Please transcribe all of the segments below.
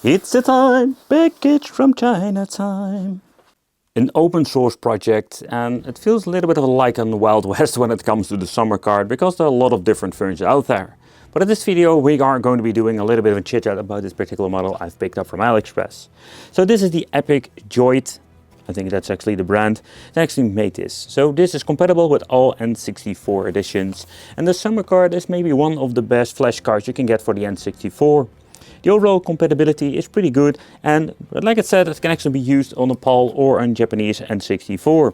It's a time, package from China time. An open source project, and it feels a little bit like on the Wild West when it comes to the SummerCart, because there are a lot of different versions out there. But in this video we are going to be doing a little bit of a chit chat about this particular model I've picked up from AliExpress. So this is the Epic Joyd. I think that's actually the brand that actually made this. So this is compatible with all N64 editions, and the SummerCart is maybe one of the best flash cards you can get for the N64. The overall compatibility is pretty good, and like I said, it can actually be used on a PAL or on Japanese N64.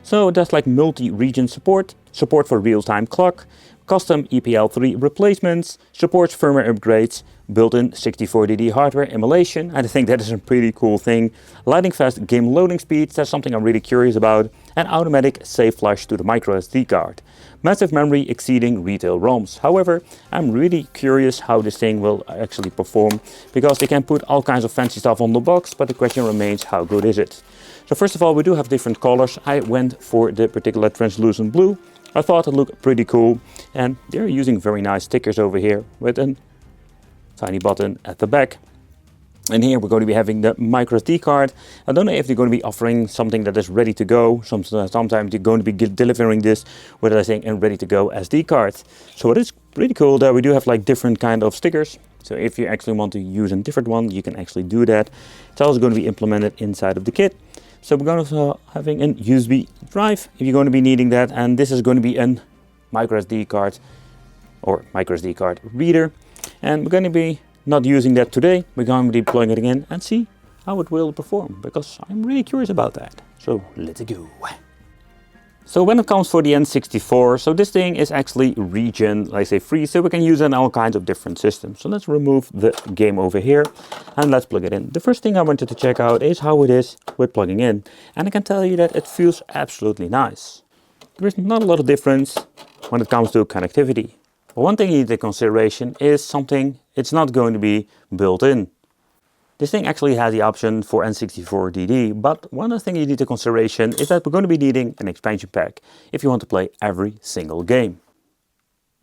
So it does like multi-region support for real-time clock, custom EPL3 replacements, supports firmware upgrades, built-in 64DD hardware emulation. I think that is a pretty cool thing. Lightning fast game loading speeds, that's something I'm really curious about, and automatic save flush to the micro SD card. Massive memory exceeding retail ROMs. However, I'm really curious how this thing will actually perform, because they can put all kinds of fancy stuff on the box, but the question remains, how good is it? So first of all, we do have different colors. I went for the particular translucent blue. I thought it looked pretty cool, and they're using very nice stickers over here with a tiny button at the back. And here we're going to be having the micro SD card. I don't know if they're going to be offering something that is ready to go. Sometimes they're going to be delivering this with, I think, a ready to go SD card. So it is pretty cool that we do have like different kind of stickers. So if you actually want to use a different one, you can actually do that. It's also going to be implemented inside of the kit. So we're going to be having a USB drive if you're going to be needing that, and this is going to be a micro SD card or micro SD card reader, and we're going to be not using that today. We're going to be plugging it in and see how it will perform, because I'm really curious about that. So let's go. So when it comes for the N64, so this thing is actually region, like I say, free, so we can use it in all kinds of different systems. So let's remove the game over here and let's plug it in. The first thing I wanted to check out is how it is with plugging in. And I can tell you that it feels absolutely nice. There is not a lot of difference when it comes to connectivity. But one thing you need to take consideration is something, it's not going to be built in. This thing actually has the option for N64 DD, but one of the things you need to consideration is that we're going to be needing an expansion pack if you want to play every single game.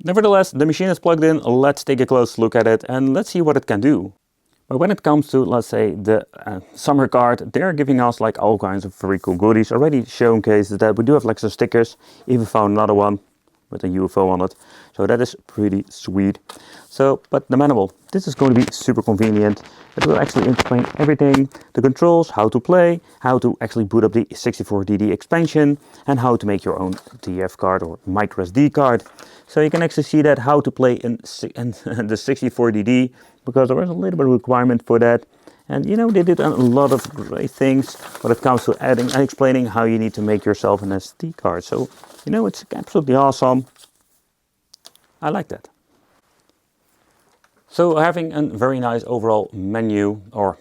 Nevertheless, the machine is plugged in. Let's take a close look at it and let's see what it can do. But when it comes to, let's say, the SummerCart, they're giving us like all kinds of very cool goodies. Already showcases that we do have like some stickers, even found another one with a UFO on it. So that is pretty sweet. So, but the manual, this is going to be super convenient. It will actually explain everything, the controls, how to play, how to actually boot up the 64DD expansion, and how to make your own TF card or micro SD card. So you can actually see that how to play in the 64DD, because there is a little bit of requirement for that. And you know, they did a lot of great things when it comes to adding and explaining how you need to make yourself an SD card. So, you know, it's absolutely awesome. I like that. So having a very nice overall menu, or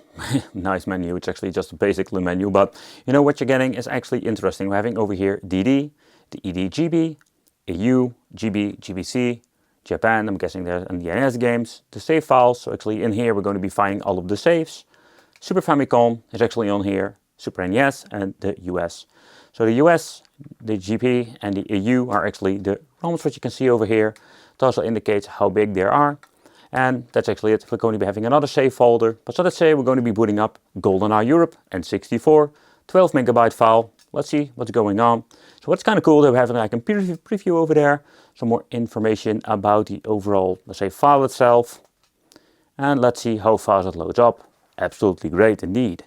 nice menu, it's actually just a basic menu, but you know what you're getting is actually interesting. We're having over here DD, the EDGB, EU, GB, GBC, Japan, I'm guessing there's the NS games, the save files. So actually in here we're going to be finding all of the saves. Super Famicom is actually on here, Super NES and the US. So the US, the GP and the EU are actually the ROMs, which you can see over here. It also indicates how big they are. And that's actually it. We're going to be having another save folder. But so let's say we're going to be booting up GoldenEye Europe N64, 12 megabyte file. Let's see what's going on. So what's kind of cool that we have like a preview over there. Some more information about the overall, let's say, file itself. And let's see how fast it loads up. Absolutely great indeed.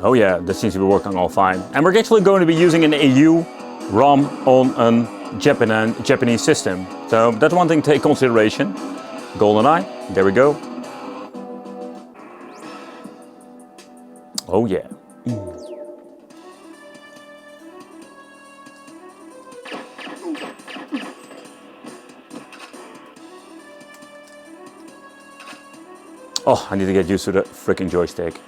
Oh yeah, that seems to be working all fine. And we're actually going to be using an EU ROM on a Japanese system. So that's one thing to take consideration. GoldenEye, there we go. Oh yeah. Oh, I need to get used to the freaking joystick.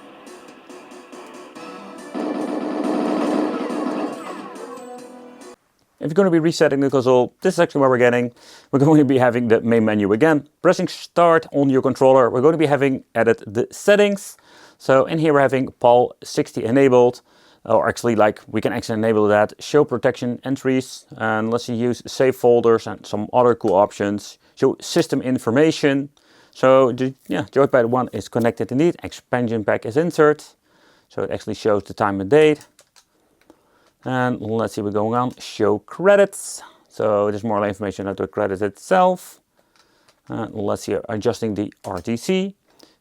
If you're going to be resetting the console, this is actually where we're getting. We're going to be having the main menu again. Pressing start on your controller, we're going to be having added the settings. So in here we're having PAL 60 enabled. or actually like we can actually enable that, show protection entries, and let's see, use save folders and some other cool options. Show system information. So the joypad 1 is connected indeed, expansion pack is insert. So it actually shows the time and date. And let's see what's going on, show credits. So there's more information about the credit itself. Let's see, adjusting the RTC.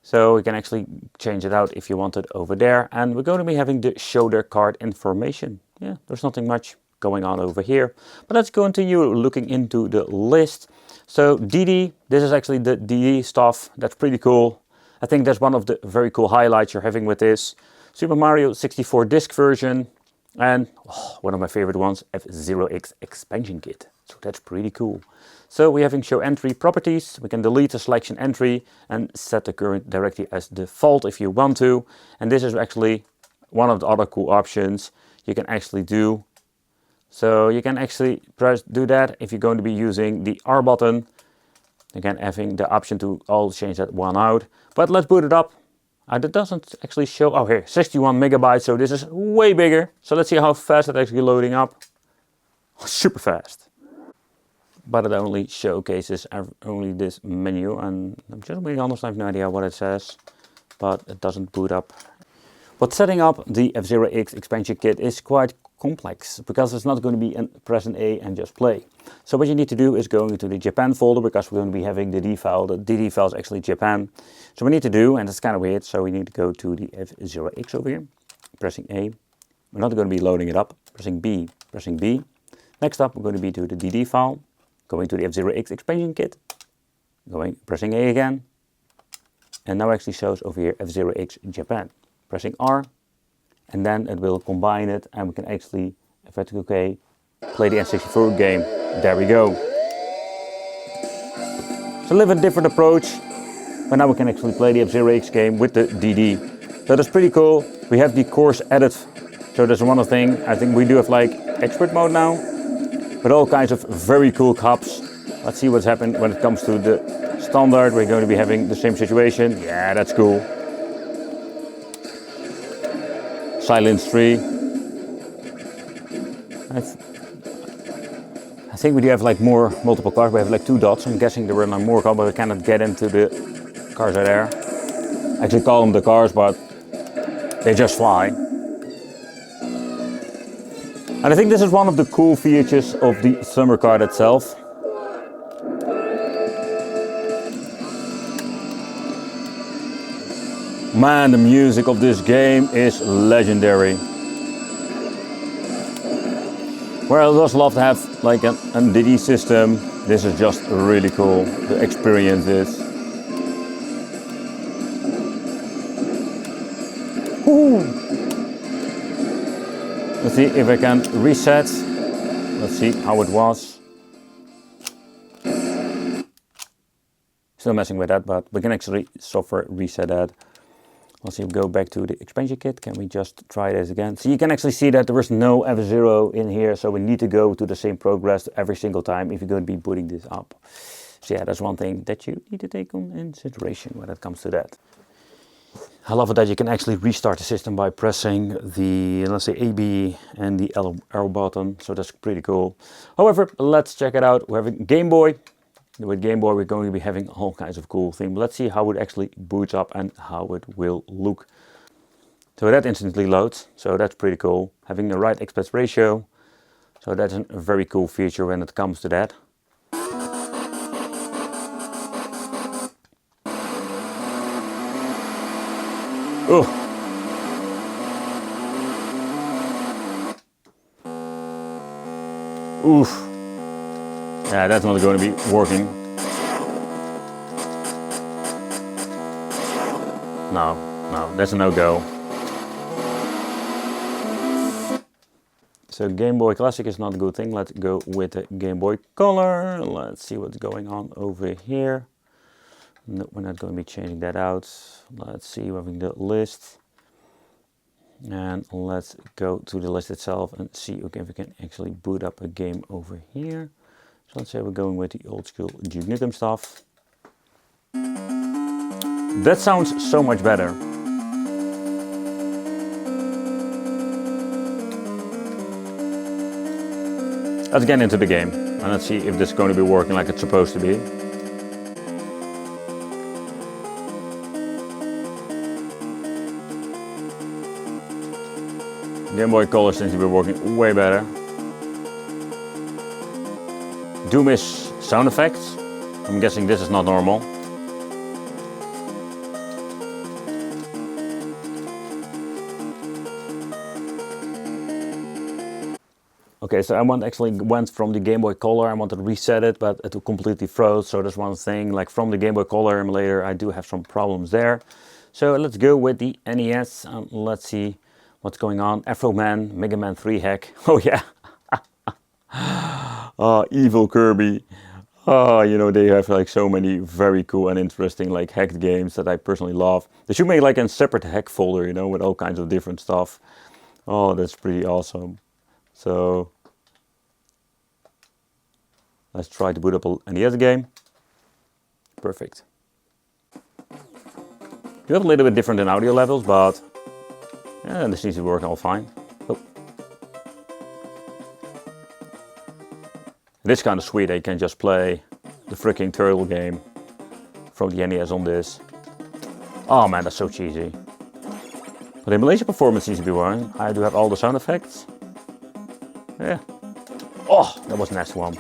So we can actually change it out if you want it over there. And we're going to be having the show their card information. Yeah, there's nothing much going on over here. But let's continue looking into the list. So DD, this is actually the DD stuff. That's pretty cool. I think that's one of the very cool highlights you're having with this. Super Mario 64 disc version. And one of my favorite ones, F-Zero-X expansion kit. So that's pretty cool. So we're having show entry properties. We can delete a selection entry and set the current directory as default if you want to. And this is actually one of the other cool options you can actually do. So you can actually do that if you're going to be using the R button. Again, having the option to all change that one out. But let's boot it up. That doesn't actually show, oh here, 61 megabytes, so this is way bigger. So let's see how fast it's actually loading up. Super fast. But it only showcases only this menu, and I'm just being honest, I have no idea what it says, but it doesn't boot up. But setting up the F-Zero-X expansion kit is quite complex, because it's not going to be press an A and just play. So what you need to do is go into the Japan folder, because we're going to be having the D file. The DD file is actually Japan. So we need to do, and it's kind of weird, so we need to go to the F-Zero-X over here, pressing A. We're not going to be loading it up, pressing B, pressing B. Next up, we're going to be to the DD file, going to the F-Zero-X expansion kit, pressing A again, and now actually shows over here F-Zero-X Japan. Pressing R, and then it will combine it, and we can actually, if I click OK, play the N64 game. There we go. It's a little bit different approach, but now we can actually play the F-Zero-X game with the DD. So that's pretty cool. We have the course edit, so that's one thing. I think we do have like expert mode now, with all kinds of very cool cups. Let's see what's happened when it comes to the standard. We're going to be having the same situation. Yeah, that's cool. Silence 3. I think we do have like multiple cars. We have like 2 dots. I'm guessing there were no more cars, but we cannot get into the cars that are there. I actually call them the cars, but they just fly. And I think this is one of the cool features of the SummerCart itself. Man, the music of this game is legendary. Where I just love to have like an DD system, this is just really cool. The experience is. Woo. Let's see if I can reset. Let's see how it was. Still messing with that, but we can actually software reset that. Let's see, we go back to the expansion kit. Can we just try this again? So you can actually see that there is no F-Zero in here, so we need to go to the same progress every single time if you're going to be booting this up. So yeah, that's one thing that you need to take on in consideration when it comes to that. I love it that you can actually restart the system by pressing the, let's say, AB and the arrow button, so that's pretty cool. However, let's check it out. We're having Game Boy. With Game Boy, we're going to be having all kinds of cool things. But let's see how it actually boots up and how it will look. So that instantly loads, so that's pretty cool. Having the right aspect ratio, so that's a very cool feature when it comes to that. Oh. Oof. Yeah, that's not going to be working. No, that's a no-go. So Game Boy Classic is not a good thing. Let's go with the Game Boy Color. Let's see what's going on over here. No, we're not going to be changing that out. Let's see, we're having the list. And let's go to the list itself and see if we can actually boot up a game over here. So let's say we're going with the old school Duke Nukem stuff. That sounds so much better. let's get into the game and let's see if this is going to be working like it's supposed to be. Game Boy Color seems to be working way better. Do miss sound effects. I'm guessing this is not normal. Okay, so I actually went from the Game Boy Color. I wanted to reset it, but it completely froze. So that's one thing. Like from the Game Boy Color emulator, I do have some problems there. So let's go with the NES and let's see what's going on. Afro Man, Mega Man 3 hack. Oh yeah. Evil Kirby. You know, they have like so many very cool and interesting like hacked games that I personally love. They should make like a separate hack folder, you know, with all kinds of different stuff. Oh, that's pretty awesome. So let's try to boot up a NES game. Perfect. You have a little bit different in audio levels, but yeah, this seems to work all fine. Oh. It is kind of sweet that you can just play the freaking turtle game from the NES on this. Oh man, that's so cheesy. But the emulation performance seems to be working. I do have all the sound effects. Yeah. Oh, that was a nasty one.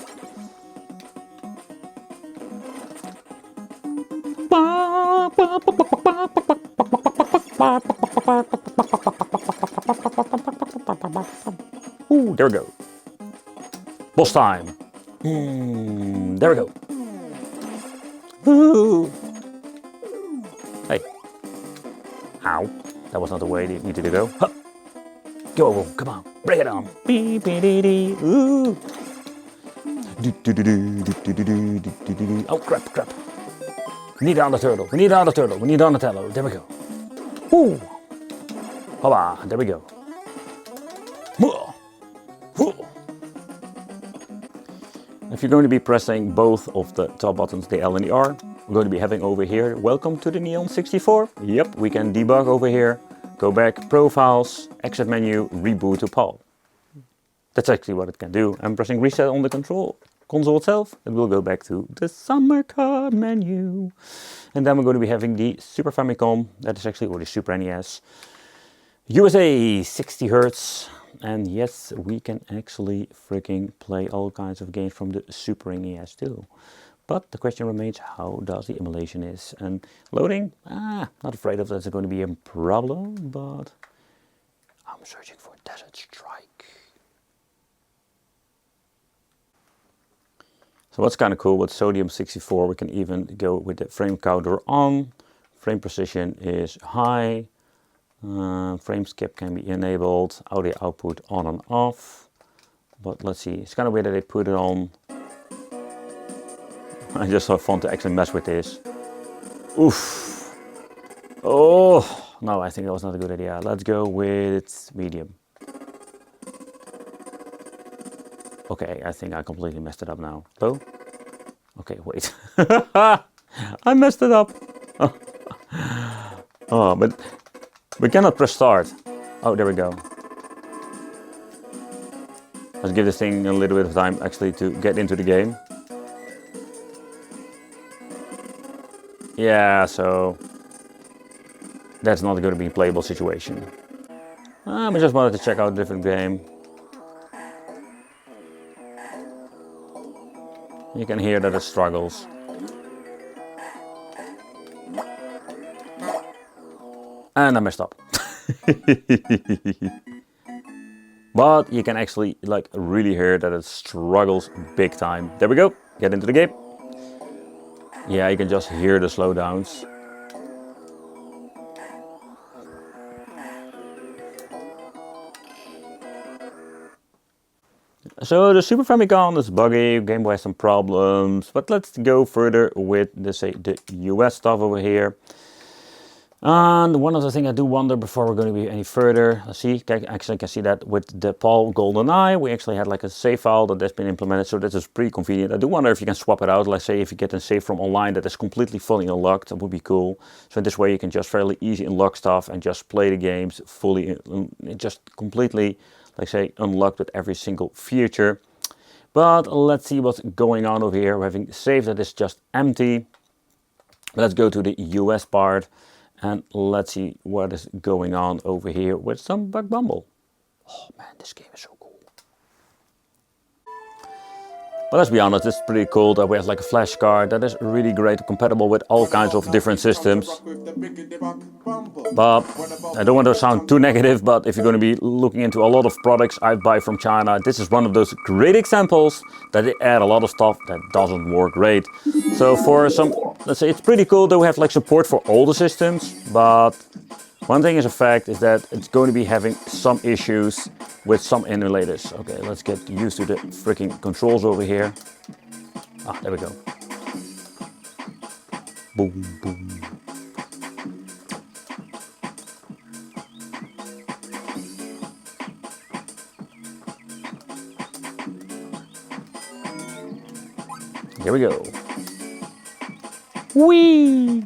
Ooh, there we go. Boss time. There we go. Ooh. Hey. Ow. That was not the way it needed to go. Huh. Go, come on, bring it on. Ooh. Oh crap. We need another turtle. We need Donatello. There we go. Ooh. Hola, there we go. If you're going to be pressing both of the top buttons, the L and the R, we're going to be having over here, welcome to the N64. Yep, we can debug over here. Go back, profiles, exit menu, reboot to PAL. That's actually what it can do. I'm pressing reset on the console itself. It will go back to the SummerCart menu. And then we're going to be having the Super Famicom, that is actually, or the Super NES. USA 60 Hz. And yes, we can actually freaking play all kinds of games from the Super NES too. But the question remains, how does the emulation is? And loading, not afraid of that's going to be a problem, but I'm searching for Desert Strike. So what's kind of cool with Sodium 64, we can even go with the frame counter on. Frame precision is high. Frame skip can be enabled. Audio output on and off. But let's see, it's kind of weird that they put it on. I just have fun to actually mess with this. Oof. Oh, no, I think that was not a good idea. Let's go with medium. Okay, I think I completely messed it up now. Low? Okay, wait. I messed it up. Oh, but we cannot press start. Oh, there we go. Let's give this thing a little bit of time actually to get into the game. Yeah, so that's not going to be a playable situation. I just wanted to check out a different game. You can hear that it struggles. And I messed up. But you can actually like really hear that it struggles big time. There we go, get into the game. Yeah, you can just hear the slowdowns. So the Super Famicom is buggy, Game Boy has some problems, but let's go further with the US stuff over here. And one other thing I do wonder before we're going to be any further, let's see, actually I can see that with the PAL GoldenEye, we actually had like a save file that's been implemented, so this is pretty convenient. I do wonder if you can swap it out, let's say if you get a save from online that is completely fully unlocked, that would be cool. So in this way you can just fairly easy unlock stuff and just play the games fully, just completely, like say, unlocked with every single feature. But let's see what's going on over here. We're having saved that it's just empty. Let's go to the US part and let's see what is going on over here with some Bug Bumble. Oh man, this game is so cool. But let's be honest, it's pretty cool that we have like a flash card that is really great, compatible with all kinds of different systems. But I don't want to sound too negative, but if you're going to be looking into a lot of products I buy from China, this is one of those great examples that they add a lot of stuff that doesn't work great. So for some, let's say it's pretty cool that we have like support for all the systems, but one thing is a fact is that it's going to be having some issues with some emulators. Okay, let's get used to the freaking controls over here. Ah, there we go. Boom, boom. Here we go. Whee!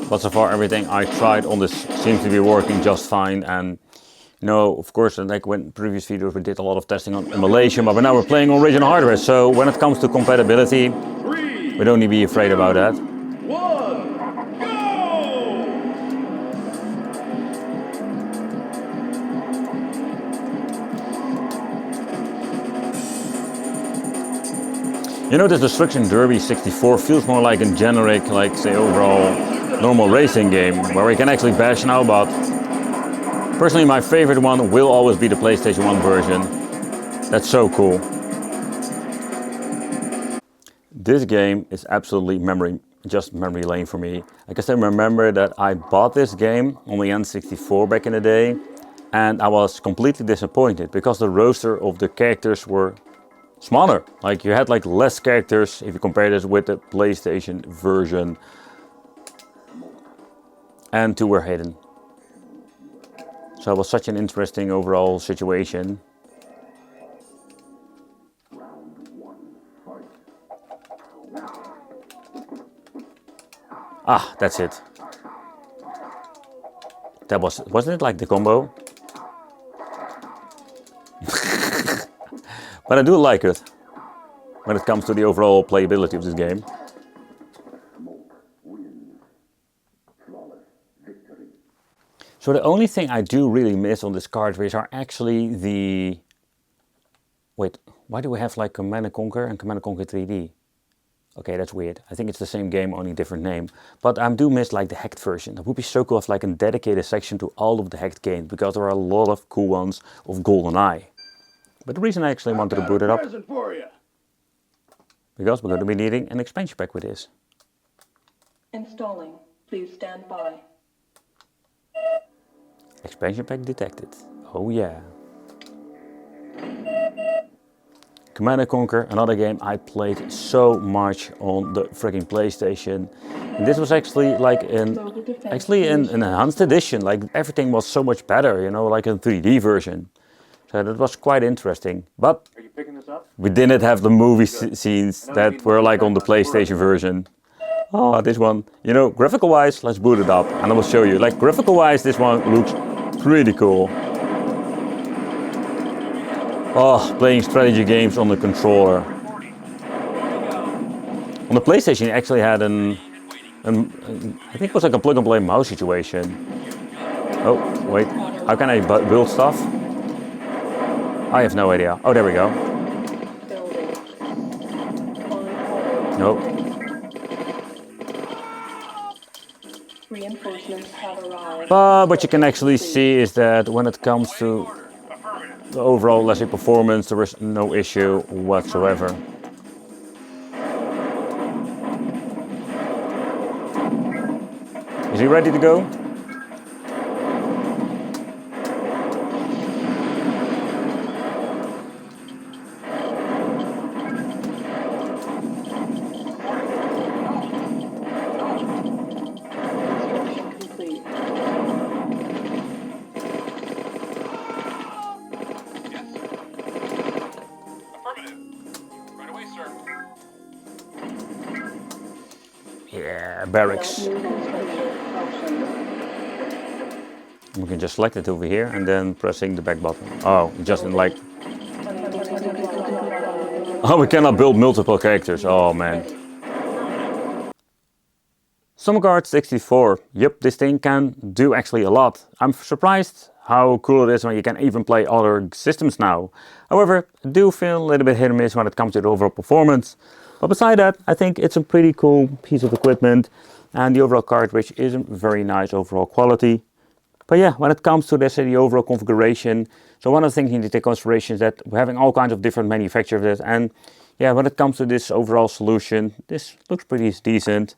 But so far everything I tried on this seems to be working just fine, and you know, of course, like when previous videos we did a lot of testing on emulation, but now we're playing on original hardware, so when it comes to compatibility, we don't need to be afraid about that. You know, this Destruction Derby 64 feels more like a generic, like say overall normal racing game where we can actually bash now, but personally my favorite one will always be the PlayStation 1 version. That's so cool. This game is absolutely just memory lane for me. I guess I remember that I bought this game on the N64 back in the day, and I was completely disappointed because the roster of the characters were smaller. Like you had like less characters if you compare this with the PlayStation version, and two were hidden. So it was such an interesting overall situation. Ah, that's it. That wasn't it like the combo? But I do like it when it comes to the overall playability of this game. So the only thing I do really miss on this cartridge are actually the... Wait, why do we have like Command & Conquer and Command & Conquer 3D? Okay, that's weird. I think it's the same game, only different name. But I do miss like the hacked version. It would be so cool if like a dedicated section to all of the hacked games, because there are a lot of cool ones of GoldenEye. But the reason I actually wanted to boot it up, because we're going to be needing an expansion pack with this. Installing. Please stand by. Expansion pack detected. Oh yeah. Command & Conquer, another game I played so much on the freaking PlayStation. And this was actually like an enhanced edition. Like everything was so much better, you know, like a 3D version. So that was quite interesting. But are you picking this up? We didn't have the movie scenes that were like on the PlayStation version. Oh, this one, you know, graphical wise, let's boot it up and I will show you. Like graphical wise, this one looks pretty cool. Oh, playing strategy games on the controller. On the PlayStation, it actually had I think it was like a plug and play mouse situation. Oh, wait, how can I build stuff? I have no idea. Oh, there we go. Nope. Reinforcements have arrived. But what you can actually see is that when it comes to the overall, let's say, performance, there is no issue whatsoever. Is he ready to go? barracks. New construction options. We can just select it over here and then pressing the back button. Oh, just in like... Oh, we cannot build multiple characters. Oh man. SummerCart64. Yep, this thing can do actually a lot. I'm surprised how cool it is when you can even play other systems now. However, I do feel a little bit hit or miss when it comes to the overall performance. But beside that, I think it's a pretty cool piece of equipment, and the overall cartridge is a very nice overall quality. But yeah, when it comes to the overall configuration, so one of the things you need to take consideration is that we're having all kinds of different manufacturers, and yeah, when it comes to this overall solution, this looks pretty decent.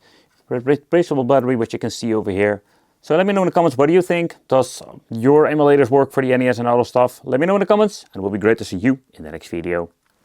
Replaceable battery, which you can see over here. So let me know in the comments, what do you think? Does your emulators work for the NES and all that stuff? Let me know in the comments, and it will be great to see you in the next video.